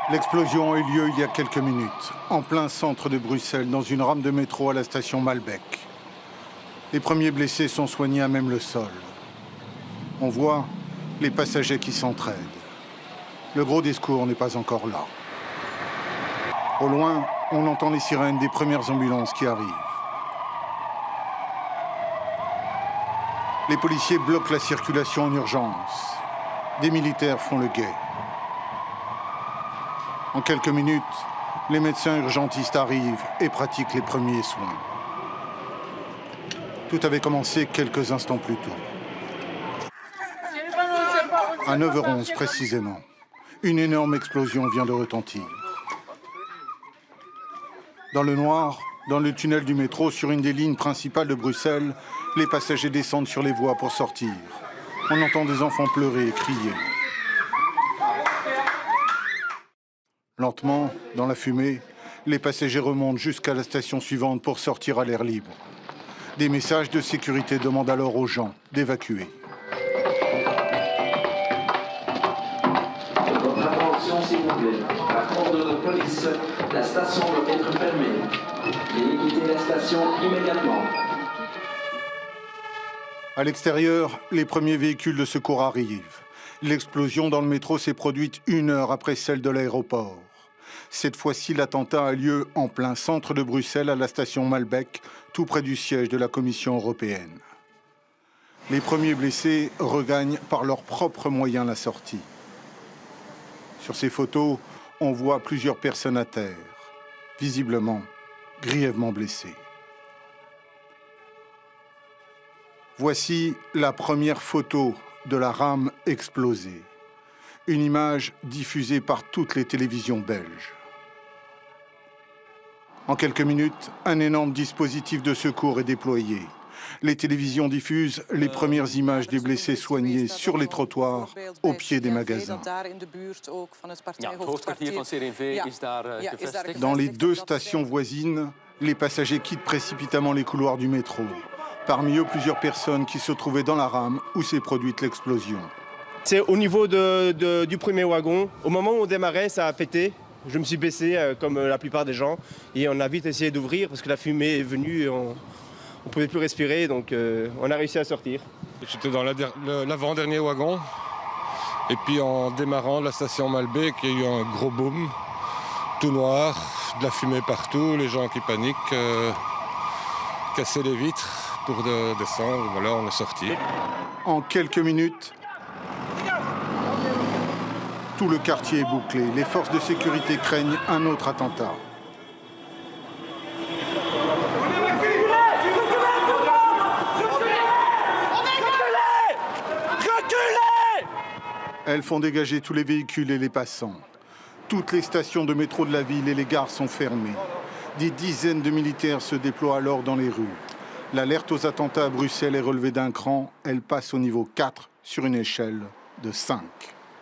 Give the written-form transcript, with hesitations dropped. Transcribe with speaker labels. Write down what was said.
Speaker 1: L'explosion a eu lieu il y a quelques minutes, en plein centre de Bruxelles, dans une rame de métro à la station Malbec. Les premiers blessés sont soignés à même le sol. On voit les passagers qui s'entraident. Le gros des secours n'est pas encore là. Au loin, on entend les sirènes des premières ambulances qui arrivent. Les policiers bloquent la circulation en urgence. Des militaires font le guet. En quelques minutes, les médecins urgentistes arrivent et pratiquent les premiers soins. Tout avait commencé quelques instants plus tôt. À 9h11 précisément, une énorme explosion vient de retentir. Dans le noir, dans le tunnel du métro, sur une des lignes principales de Bruxelles, les passagers descendent sur les voies pour sortir. On entend des enfants pleurer et crier. Lentement, dans la fumée, les passagers remontent jusqu'à la station suivante pour sortir à l'air libre. Des messages de sécurité demandent alors aux gens d'évacuer.
Speaker 2: Votre attention, s'il vous plaît. Par ordre de police, la station doit être fermée. Veuillez quitter la station immédiatement.
Speaker 1: À l'extérieur, les premiers véhicules de secours arrivent. L'explosion dans le métro s'est produite 1 heure après celle de l'aéroport. Cette fois-ci, l'attentat a lieu en plein centre de Bruxelles, à la station Malbec, tout près du siège de la Commission européenne. Les premiers blessés regagnent par leurs propres moyens la sortie. Sur ces photos, on voit plusieurs personnes à terre, visiblement grièvement blessées. Voici la première photo de la rame explosée. Une image diffusée par toutes les télévisions belges. En quelques minutes, un énorme dispositif de secours est déployé. Les télévisions diffusent les premières images des blessés soignés sur les trottoirs, au pied des magasins. Dans les 2 stations voisines, les passagers quittent précipitamment les couloirs du métro. Parmi eux, plusieurs personnes qui se trouvaient dans la rame où s'est produite l'explosion.
Speaker 3: C'est au niveau du premier wagon. Au moment où on démarrait, ça a pété. Je me suis baissé comme la plupart des gens et on a vite essayé d'ouvrir parce que la fumée est venue et on ne pouvait plus respirer, donc on a réussi à sortir.
Speaker 4: J'étais dans l'avant-dernier wagon et puis en démarrant de la station Malbec, il y a eu un gros boom, tout noir, de la fumée partout, les gens qui paniquent, cassaient les vitres pour descendre, voilà, on est sorti.
Speaker 1: En quelques minutes, tout le quartier est bouclé. Les forces de sécurité craignent un autre attentat. Elles font dégager tous les véhicules et les passants. Toutes les stations de métro de la ville et les gares sont fermées. Des dizaines de militaires se déploient alors dans les rues. L'alerte aux attentats à Bruxelles est relevée d'un cran. Elle passe au niveau 4 sur une échelle de 5.